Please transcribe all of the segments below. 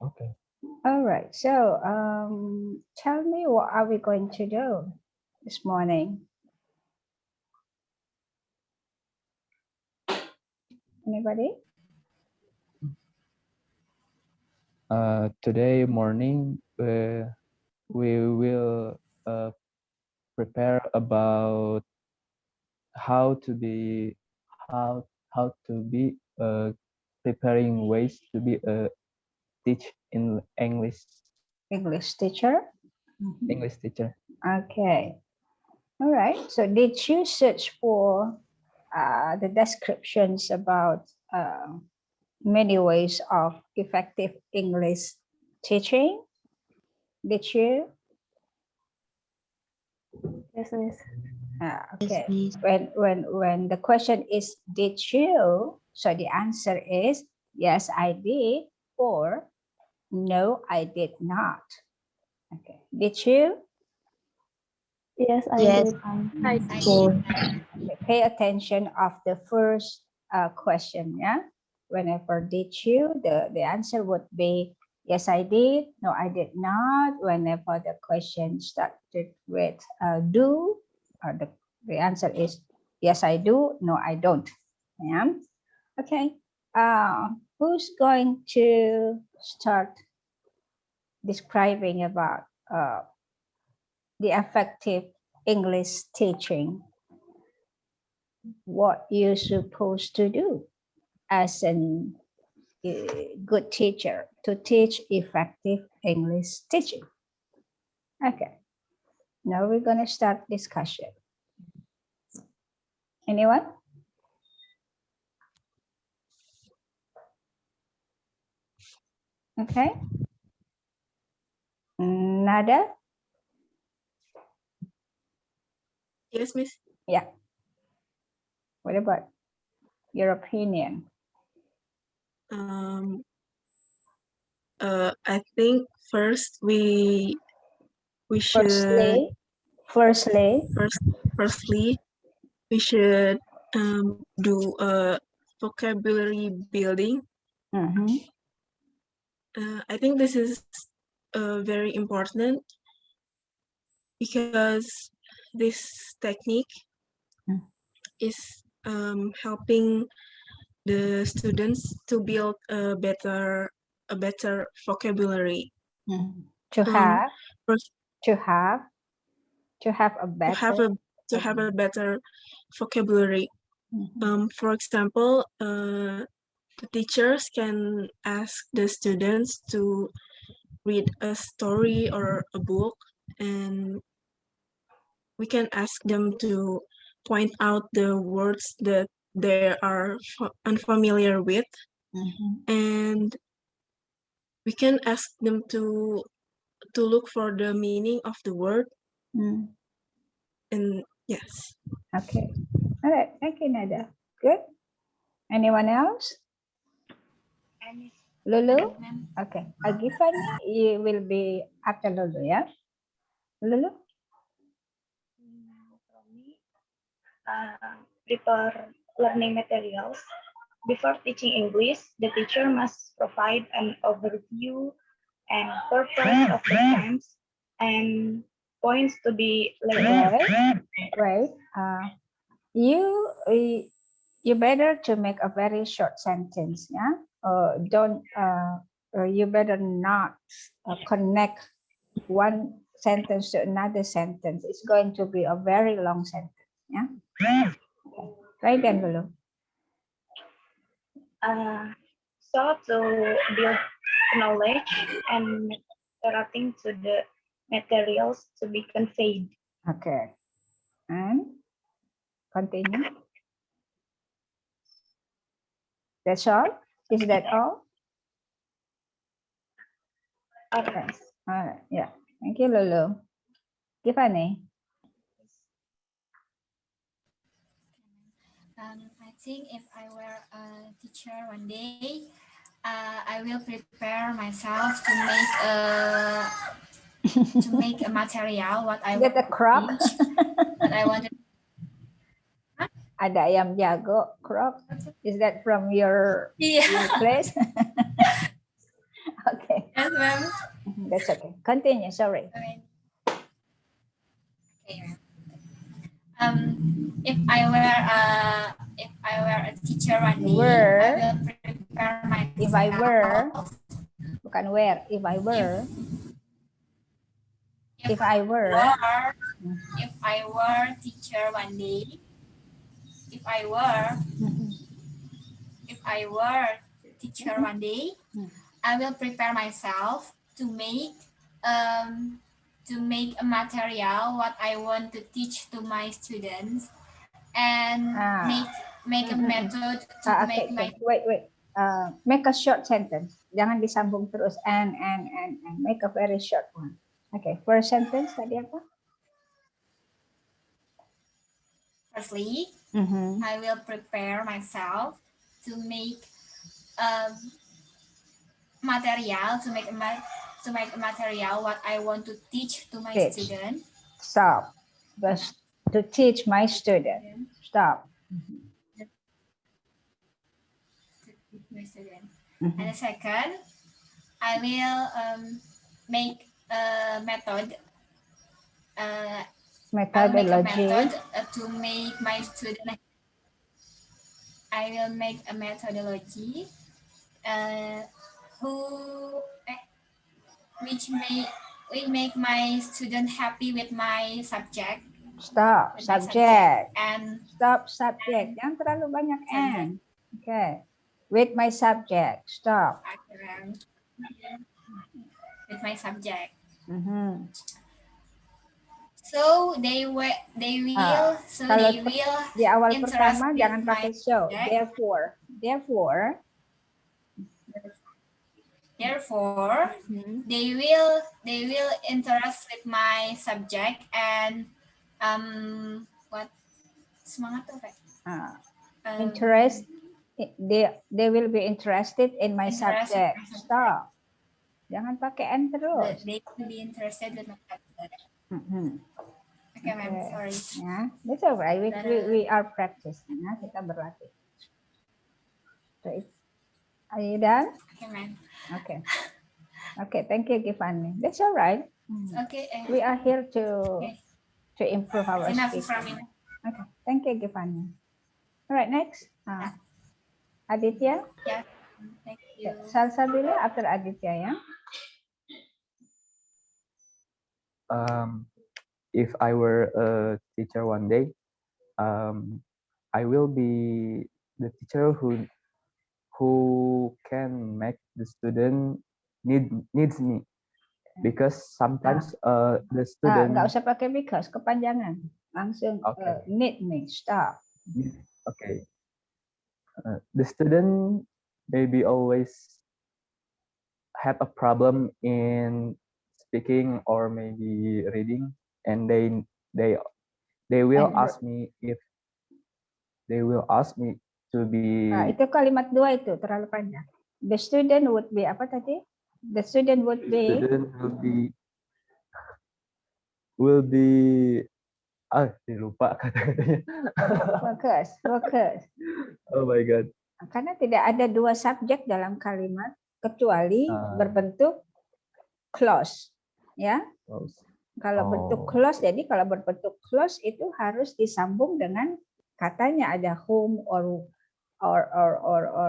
Okay. All right. So tell me, what are we going to do this morning? Anybody? Today morning, we will prepare about how to be how to be preparing ways to be a teach in English Teacher. English teacher. Okay. All right. So did you search for the descriptions about many ways of effective English teaching? Did you? Yes, Miss. Okay. When the question is did you? So the answer is yes, I did, or no, I did not. Okay. Did you? Yes, I Yes, did. I Okay. Pay attention of the first question. Yeah. Whenever did you, the answer would be yes, I did. No, I did not. Whenever the question started with do, or the answer is yes, I do. No, I don't. Yeah. Okay. Who's going to start describing about the effective English teaching? What you're supposed to do as a good teacher to teach effective English teaching. Okay, now we're going to start discussion. Anyone? Okay. Nada? Yes, Miss. Yeah. What about your opinion? I think first we should Firstly, firstly we should do a vocabulary building. I think this is very important because this technique is helping the students to build a better vocabulary. to have First, to have a better to have a better vocabulary. For example, the teachers can ask the students to read a story or a book, and we can ask them to point out the words that they are unfamiliar with, and we can ask them to look for the meaning of the word. And yes. Okay. All right. Thank you, Nada. Good. Anyone else? Lulu? Okay. Agifan, you will be after Lulu, yeah? Lulu? From me, prepare learning materials. Before teaching English, the teacher must provide an overview and purpose of the terms and points to be learned. Right. You better to make a very short sentence, yeah? Don't you better not connect one sentence to another sentence. It's going to be a very long sentence, yeah? Okay. Right then, Lulu. So to build knowledge and relating to the materials to be conveyed. Okay. And continue. That's all? Is that all? Okay. All right. Yeah. Thank you, Lulu. Tiffany. I think if I were a teacher one day, I will prepare myself to make a material what I want Get a crop. to teach. What I want to. Ada ayam jago crop. Is that from your place? Okay. ma'am. That's okay. Continue. Sorry. Okay, ma'am. If I were a teacher one day, I will prepare myself. If I were, bukan where. If I were. If I were. If I were teacher one day. If I were teacher one day, I will prepare myself to make a material what I want to teach to my students and make a method to make my Wait. Make a short sentence. Jangan disambung terus and make a very short one. Okay, first sentence tadi apa? firstly. I will prepare myself to make material to make a material what I want to teach to my student. Stop. But to teach my student. Stop. To teach my student. And the second, I will make a method. Methodology. I'll make a method to make my student. I will make a methodology which make my student happy with my subject. Stop. Subject. And stop subject. Jangan terlalu banyak and. Okay. With my subject. Stop. With my subject. So they will di awal pertama jangan pakai so. Therefore they will interest with my subject and what semangat tuh interest they will be interested in my subject. Stop. Jangan pakai and terus. They will be interested with my subject. Okay, ma'am. Sorry. Yeah, that's alright. We are practicing. Ya, kita berlatih. So, are you done? Okay, ma'am. Okay. Okay, thank you, Giovanni. That's alright. Okay. We are here to improve our Enough speaking. from me. Okay, thank you, Giovanni. All right, next. Aditya. Yeah. Thank you. Salsa dulu after Aditya ya. If I were a teacher one day, I will be the teacher who can make the student needs me, because sometimes the student nggak usah pakai because, kepanjangan, langsung need me. Stop. Okay. The student maybe always have a problem in speaking or maybe reading, and they will ask me to be. Itu kalimat dua itu terlalu panjang. The student would be apa tadi? The student would be. Student will be. Lupa kata-katanya. Focus. Oh my god. Karena tidak ada dua subjek dalam kalimat kecuali berbentuk clause, ya. Close. Kalau bentuk clause, jadi kalau berbentuk clause itu harus disambung dengan katanya, ada whom or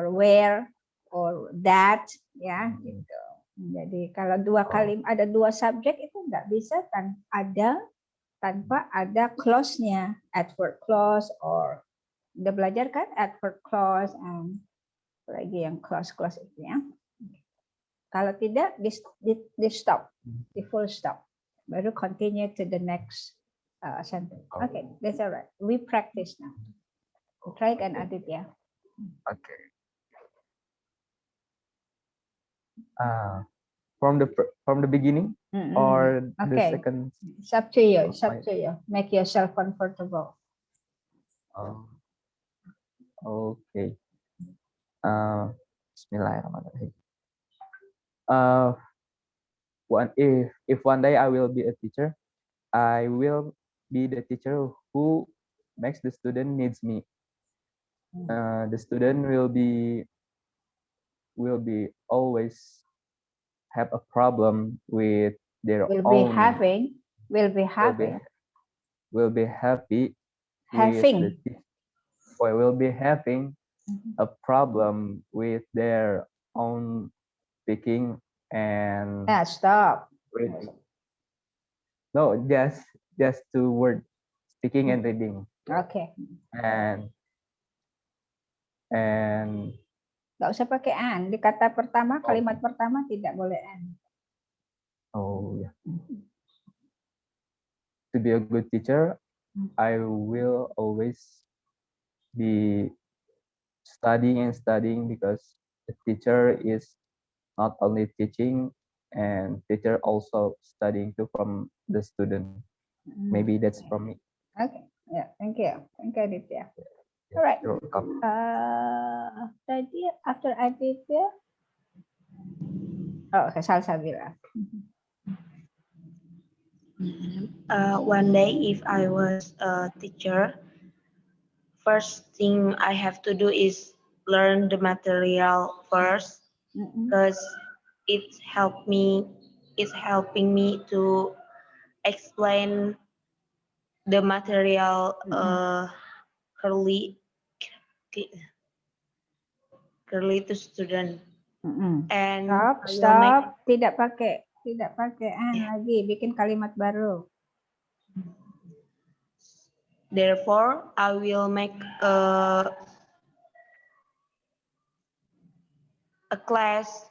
where or that, ya gitu. Jadi kalau dua kalimat ada dua subjek itu nggak bisa tanpa ada clause-nya, adverb clause or udah belajar kan adverb clause and lagi yang clause itu ya. Kalau tidak di stop, di full stop, baru continue to the next sentence. Okay, that's alright. We practice now. Try again, Aditya. Okay. From the beginning or the second? It's up to you. It's up to you. Make yourself comfortable. Okay. Bismillahirrahmanirrahim. If one day I will be a teacher, I will be the teacher who makes the student needs me. The student will be always have a problem with their Will be own having. Will be will be having. will be happy with the Having. or will be having a problem with their own speaking and Stop. reading. No, just two words, speaking and reading. Okay. And Nggak usah pakai an. Di kata pertama, kalimat pertama tidak boleh an. oh yeah. To be a good teacher, I will always be studying and studying because the teacher is not only teaching and teacher also studying too from the student. Maybe that's from me. Okay. Yeah. Thank you. Thank you, Aditya. All right. You're welcome. After Aditya. Oh, okay. Salsabila. One day, if I was a teacher, first thing I have to do is learn the material first, because it's helping me to explain the material clearly to student. And Stop. Tidak pakai an lagi. Bikin kalimat baru. Therefore, I will make a class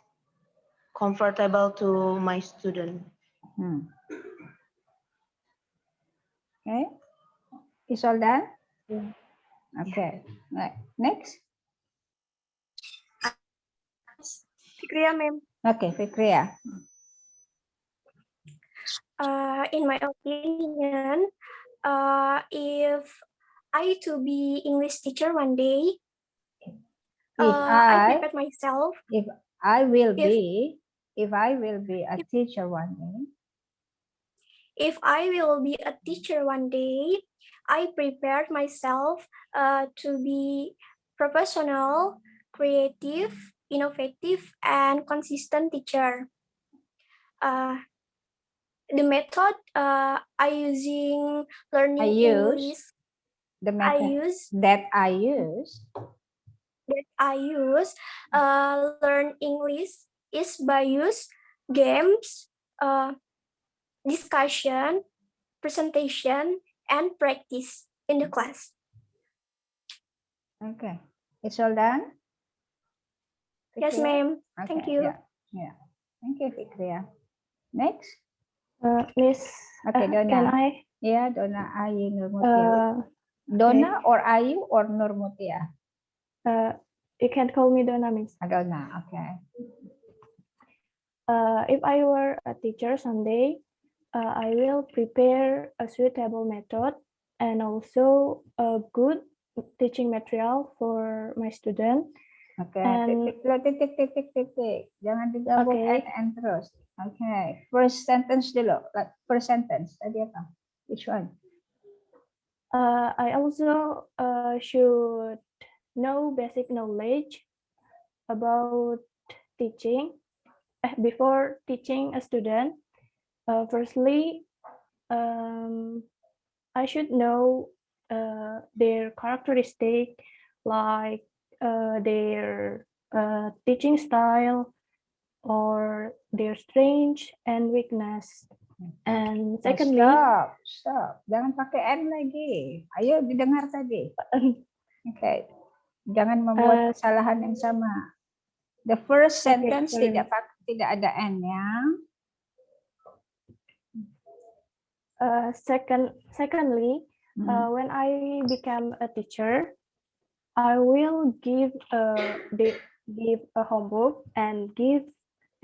comfortable to my student. Okay. Is all done? Okay. Next. Fikria, ma'am. Okay, Fikria. In my opinion, if I to be English teacher one day, I prepared myself. If I will be a teacher one day. If I will be a teacher one day, I prepared myself to be professional, creative, innovative, and consistent teacher. The method I using learning English. The method that I use learn English is by use games, discussion, presentation, and practice in the class. Okay. It's all done? Yes, ma'am. Okay. Thank you. Yeah. Thank you, Fikria. Next. Miss, okay, Dona. Can I? Yeah, Dona Ayu Nurmutia. Dona or Ayu or Nurmutia? You can call me Dona, Miss. Dona, okay. If I were a teacher someday, I will prepare a suitable method and also a good teaching material for my student. Okay, titik. Jangan digabung and terus. Okay, first sentence dulu. First sentence, tadi apa? Which one? I also should know basic knowledge about teaching. Before teaching a student, firstly, I should know their characteristic, like their teaching style or their strength and weakness. And secondly, stop. Jangan pakai N lagi. Ayo didengar tadi. Okay. Jangan membuat kesalahan yang sama. The first sentence tidak ada N ya. Secondly, when I become a teacher, I will give a homework and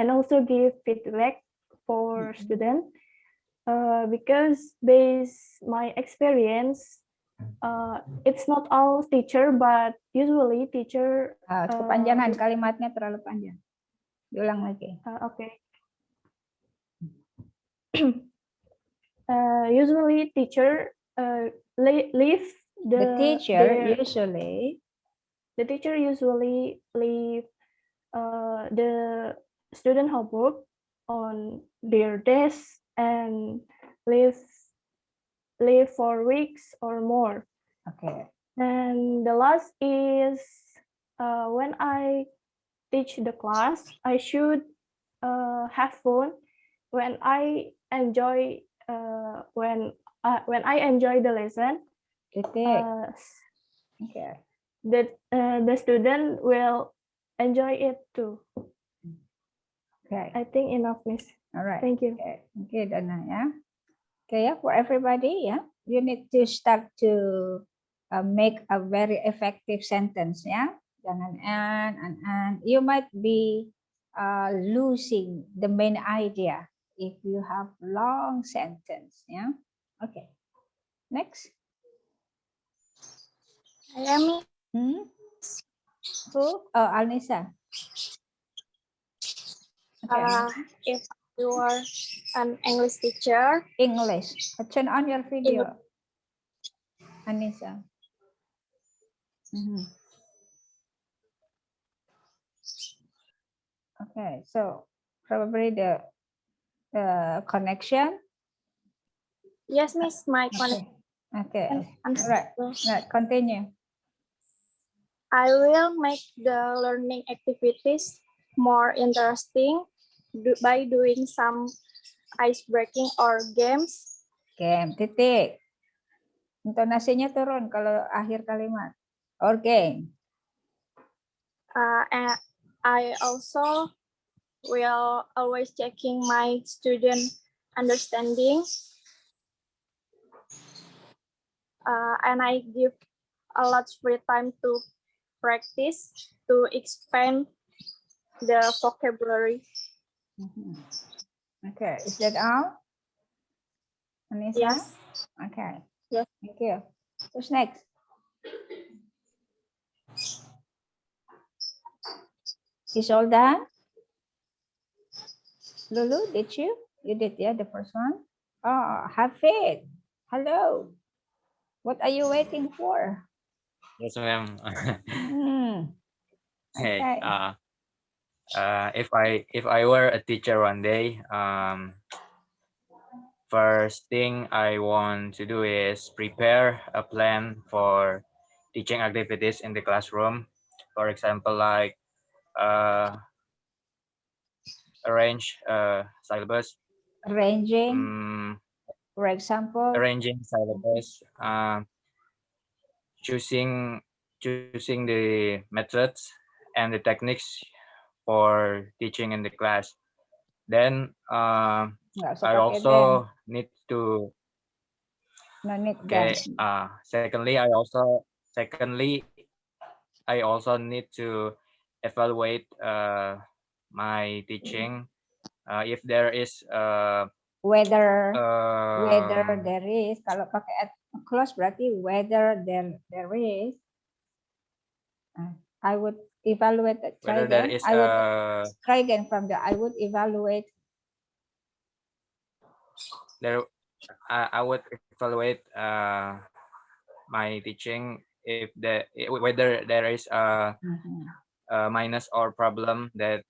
also give feedback for students, because based my experience, it's not all teacher, but usually teacher. Kepanjangan kalimatnya terlalu panjang. Diulang lagi. Okay. Usually teacher leave the teacher usually leave the student homework on their desk and live 4 weeks or more. Okay. And the last is when I teach the class, I should have fun when I enjoy when I enjoy the lesson. Okay. The student will enjoy it too. Okay. I think enough, Miss. All right. Thank you. Okay, Dana, yeah. Okay, yeah, for everybody, yeah, you need to start to make a very effective sentence, yeah. And you might be losing the main idea if you have long sentence, yeah. Okay, next. Ayami. Who? Oh, Alnisa. Okay. If you are an English teacher. English. Turn on your video. Anissa. Okay, so probably the connection. Yes, Miss, my connection. Okay. All right. Continue. I will make the learning activities more interesting by doing some ice breaking or games. Game, titik. Intonasinya turun kalau akhir kalimat. Or game. And I also will always checking my student understanding. And I give a lot of free time to practice to expand the vocabulary. Okay, is that all? Anissa? Yes. Okay. Yes. Thank you. Who's next? Is all done? Lulu, did you? You did, yeah, the first one? Oh, Hafid. Hello. What are you waiting for? Yes, ma'am. Hey, Okay. if I were a teacher one day, first thing I want to do is prepare a plan for teaching activities in the classroom. For example, like arrange syllabus. Arranging, for example. Arranging syllabus. Choosing the methods and the techniques for teaching in the class. Then I also need to. No need. Okay. Secondly, I also need to evaluate my teaching. If there is whether there is, kalau pakai close berarti whether there is. I would evaluate that. Try again. I would try again from the. I would evaluate. There, I would evaluate my teaching if whether there is a minus or problem that.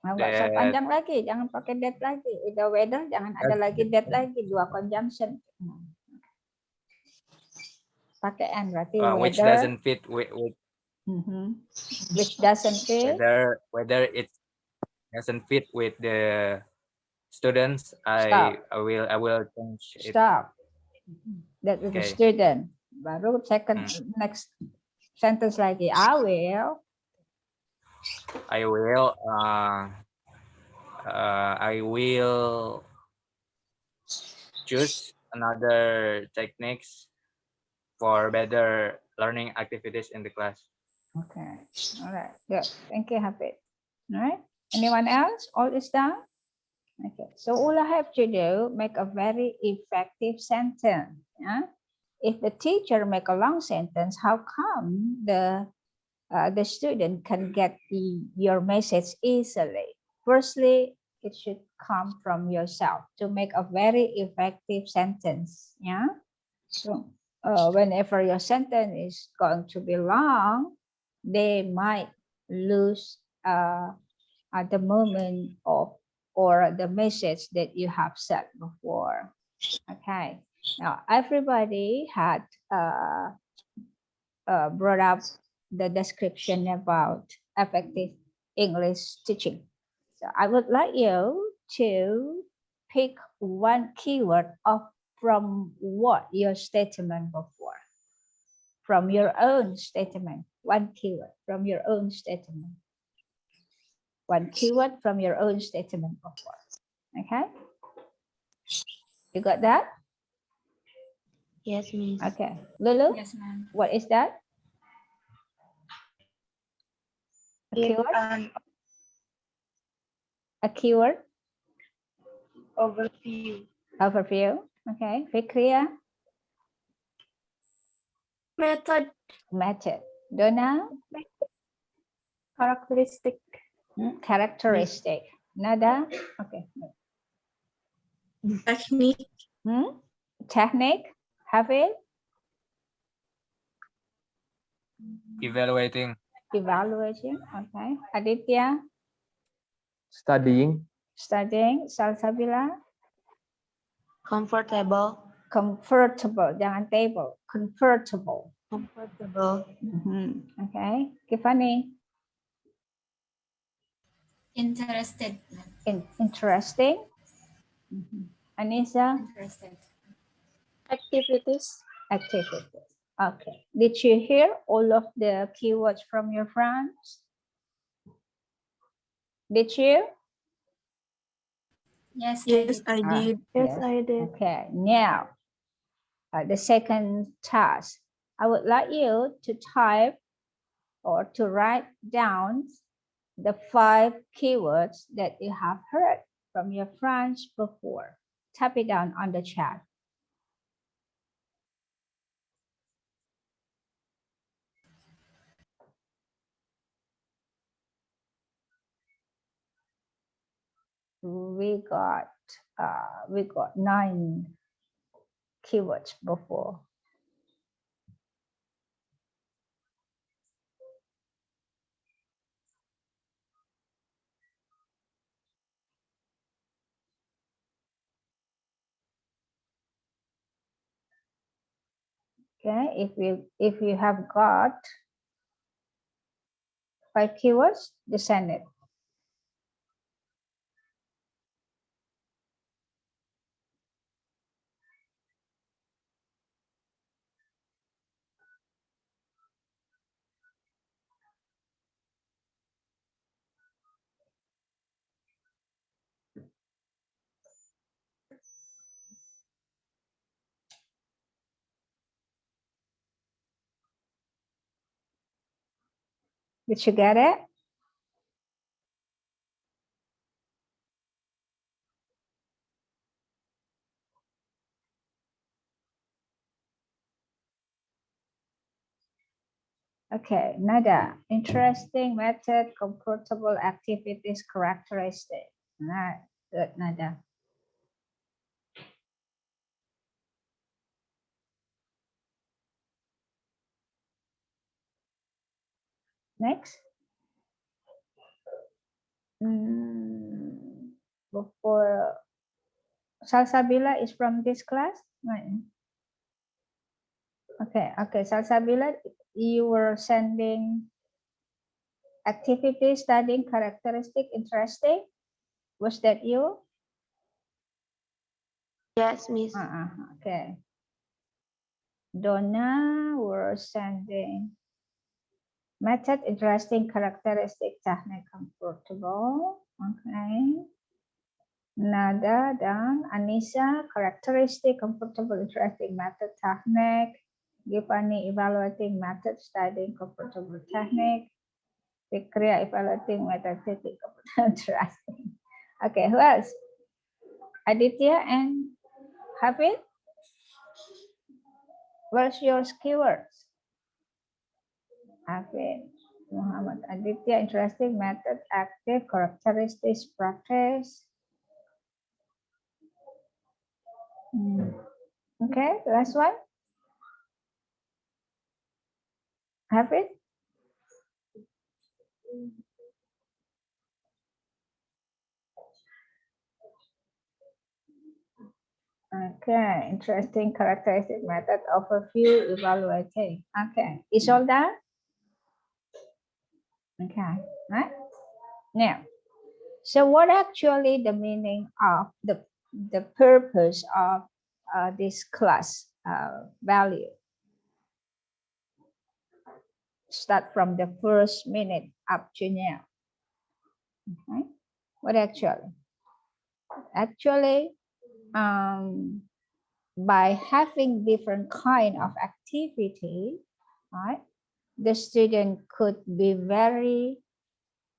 Nggak usah panjang lagi, jangan pakai that lagi. Udah whether, jangan ada lagi that lagi, dua conjunction. Pakai and berarti whether. Which doesn't fit with. Which doesn't fit. Whether it doesn't fit with the students, I will change it. Stop. That is the student. Baru second next sentence lagi. I will choose another techniques for better learning activities in the class. Okay. All right. Good. Thank you, Hafid. All right. Anyone else? All is done? Okay. So all I have to do, make a very effective sentence. Yeah? If the teacher make a long sentence, how come the student can get your message easily? Firstly, it should come from yourself to make a very effective sentence. Yeah. So whenever your sentence is going to be long, they might lose at the moment of or the message that you have said before. Okay, now everybody had brought up the description about effective English teaching. So I would like you to pick one keyword from what your statement before. From your own statement, one keyword from your own statement. One keyword from your own statement before. Okay? You got that? Yes, Miss. Okay. Lulu? Yes, ma'am. What is that? A It's keyword? an A keyword? overview. Overview. Okay. Fikria? Method. Method. Donna? Characteristic. Characteristic. Nada? Okay. Technique. Technique? Hafiz? Evaluating. Evaluation. Okay. Aditya? Studying. Studying. Salsabila? Comfortable. Comfortable. Jangan table. Comfortable. Comfortable. Okay. Kifani? Interested. Interesting. Anissa? Interested. Activities. Activities. Okay. Did you hear all of the keywords from your friends? Did you? Yes, Yes, I Ah, did. Yes, I did. Okay. Now, the second task. I would like you to type or to write down the 5 keywords that you have heard from your friends before. Type it down on the chat. We got 9 keywords before. Okay, if you have got 5 keywords, just send it. Did you get it? Okay, Nada. Interesting method, comfortable activities, characteristic. Right, good, Nada. Next. Before Salsabila is from this class? Right. Okay, Salsabila, you were sending activity, studying, characteristic, interesting. Was that you? Yes, Miss. Okay. Donna were sending method, interesting, characteristic, technique, comfortable. Okay. Nada dan Anissa, characteristic, comfortable, interesting, method, technique. Givani, evaluating method, studying, comfortable, technique. Fikria, evaluating method, technique, comfortable, interesting. Okay, who else? Aditya and Hafid? Where's your keywords? Hafid, Muhammad, Aditya, interesting, method, active, characteristics, practice. Okay, the last one. Hafid? Okay, interesting characteristic method overview evaluating. Okay, is all that? Okay, right? Now, so what actually the meaning of the purpose of this class value? Start from the first minute up to now. Okay, what actually? Actually, by having different kind of activity, right? The student could be very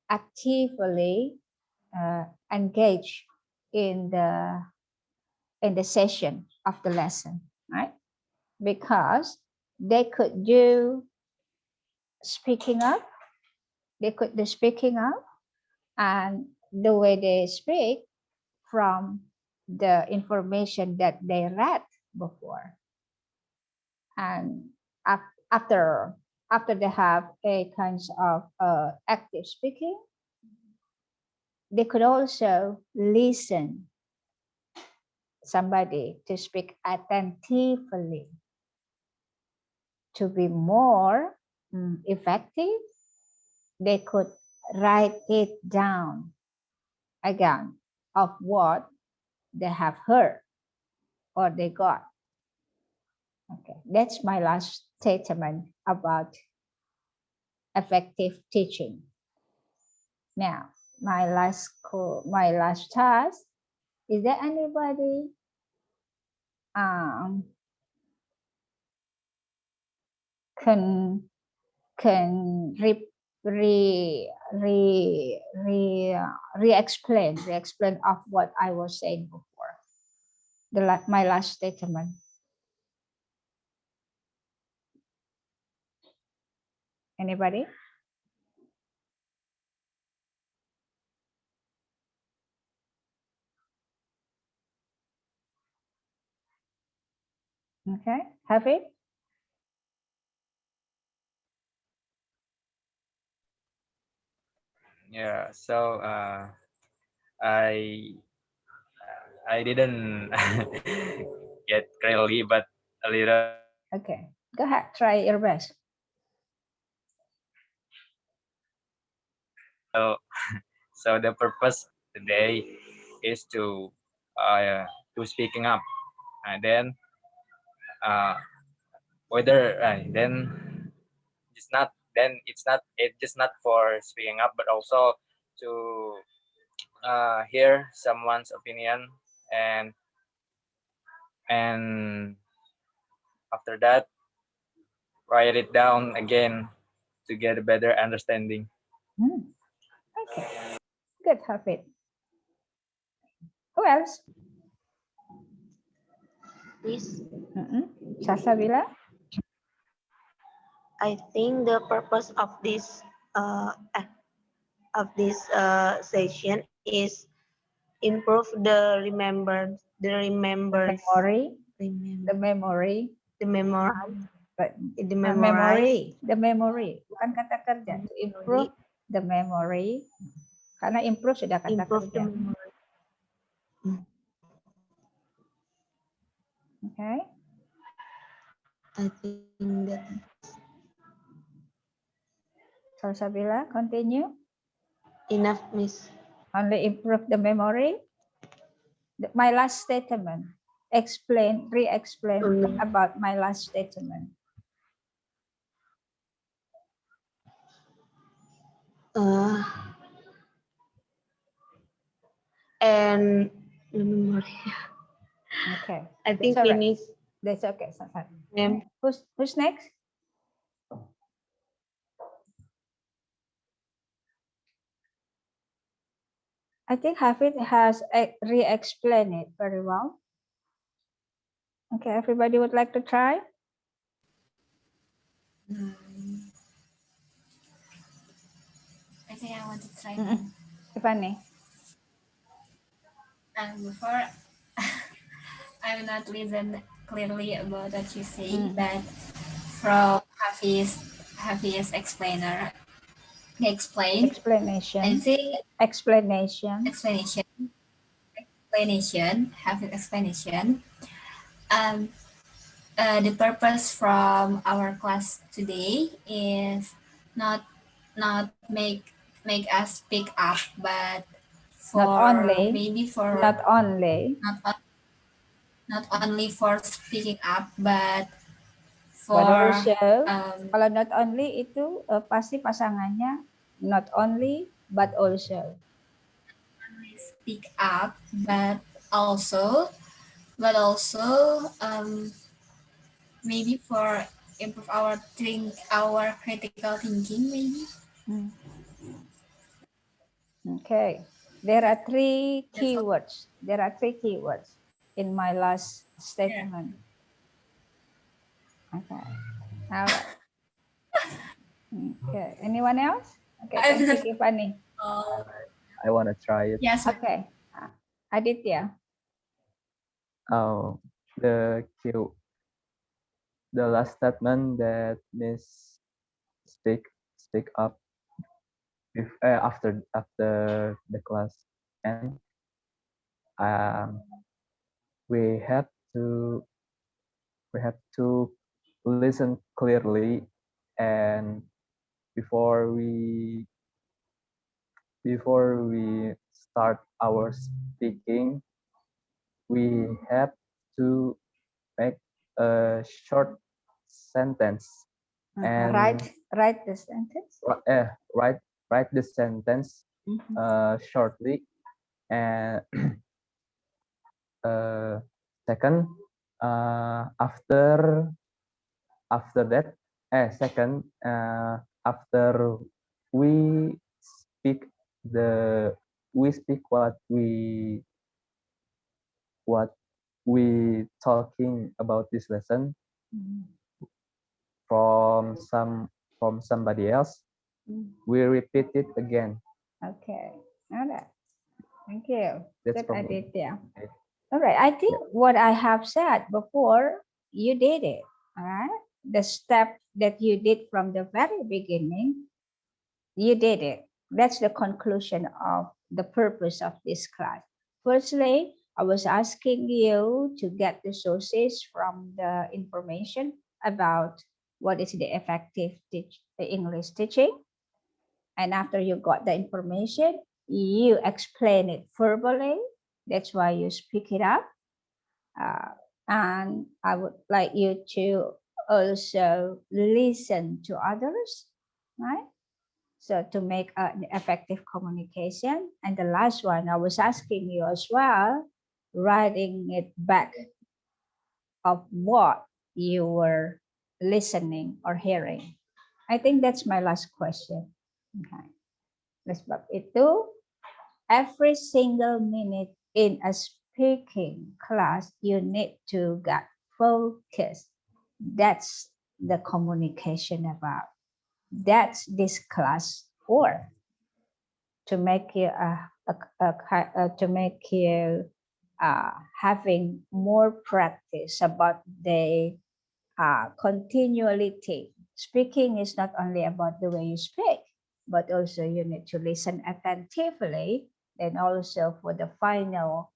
actively engaged in the session of the lesson, right? Because they could do speaking up, and the way they speak from the information that they read before, and after they have a kinds of active speaking, they could also listen somebody to speak attentively. To be more effective, they could write it down again of what they have heard or they got. Okay, that's my last statement about effective teaching. Now, my last task. Is there anybody can re-explain of what I was saying before? My last statement. Anybody? Okay, have it. Yeah, so I didn't get clearly, but a little. Okay, go ahead, try your best. So the purpose today is to speaking up, and then whether then it's just not for speaking up, but also to hear someone's opinion, and after that write it down again to get a better understanding. Okay, good, have it. Who else? Please. Salsabila? I think the purpose of this session is improve the memory. The memory. Bukan kata kerja. To improve the memory. Karena improve sudah kata kerja. Okay. I think that. Salsabila, continue. Enough, Miss. Only improve the memory. My last statement. Re-explain about my last statement. And memory. Okay. I think finish. That's okay. Who's next? I think Hafid has re-explained it very well. Okay, everybody would like to try? I think I want to try. Tiffany. And before, I will not listen clearly about what you say, but from Hafiz explainer, explanation. I think explanation. Hafiz explanation. um, the purpose from our class today is not not make us speak up, but Not for only, maybe for not only, not on- not only for speaking up, but but for also, um, kalau not only itu pasti pasangannya not only but also. speak up, but also maybe for improve our critical thinking maybe. Okay, there are three That's all. keywords. There are three keywords in my last Yeah. statement. Okay, all right. Okay, anyone else? Okay, I'm thank you, not. Tiffany. Uh, I want to try it. yes. Okay, Aditya. Oh, the cue, the last statement that Miss speak up if after the class, and um, we have to we have to listen clearly, and before we start our speaking, we have to make a short sentence and Write the sentence. Write the sentence shortly, and second, after that, second, after we speak the we speak what we talking about this lesson from somebody else, we repeat it again. Okay, all right. Thank you. That's Good, from me. Aditya. All right, I think what I have said before, you did it. All right, the step that you did from the very beginning, you did it. That's the conclusion of the purpose of this class. Firstly, I was asking you to get the sources from the information about what is the effective English teaching. And after you got the information, you explain it verbally. That's why you speak it up. And I would like you to also listen to others, right? So to make an effective communication. And the last one, I was asking you as well, writing it back of what you were listening or hearing. I think that's my last question. Okay. Sebab itu, every single minute in a speaking class, you need to get focused. That's the communication about. That's this class for, to make you having more practice about the continuality. Speaking is not only about the way you speak, but also you need to listen attentively, and also for the final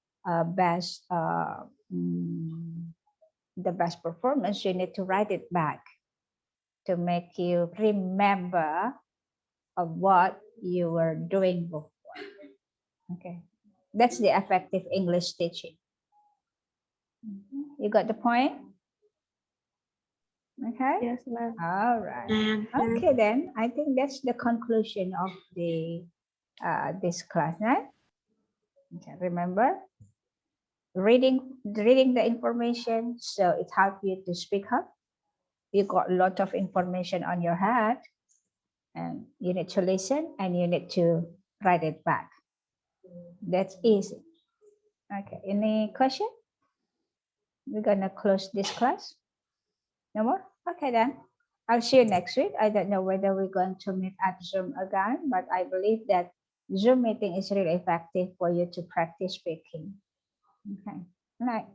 the best performance, you need to write it back to make you remember of what you were doing before. Okay, that's the effective English teaching. You got the point? Okay. Yes, ma'am. All right. Okay, then I think that's the conclusion of the this class, right? Okay, remember reading the information, so it helps you to speak up. You got a lot of information on your head, and you need to listen and you need to write it back. That's easy. Okay, any question? We're gonna close this class. No more? Okay then. I'll see you next week. I don't know whether we're going to meet at Zoom again, but I believe that Zoom meeting is really effective for you to practice speaking. Okay. All right.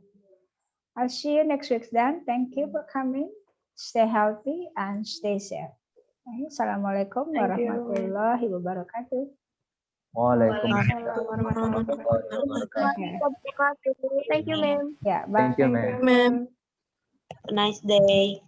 I'll see you next week then. Thank you for coming. Stay healthy and stay safe. Okay. Assalamualaikum Thank you. warahmatullahi wabarakatuh. Waalaikumsalam warahmatullahi wabarakatuh. Thank you, ma'am. Yeah, bye. Thank you, ma'am. Ma'am. Have a nice day.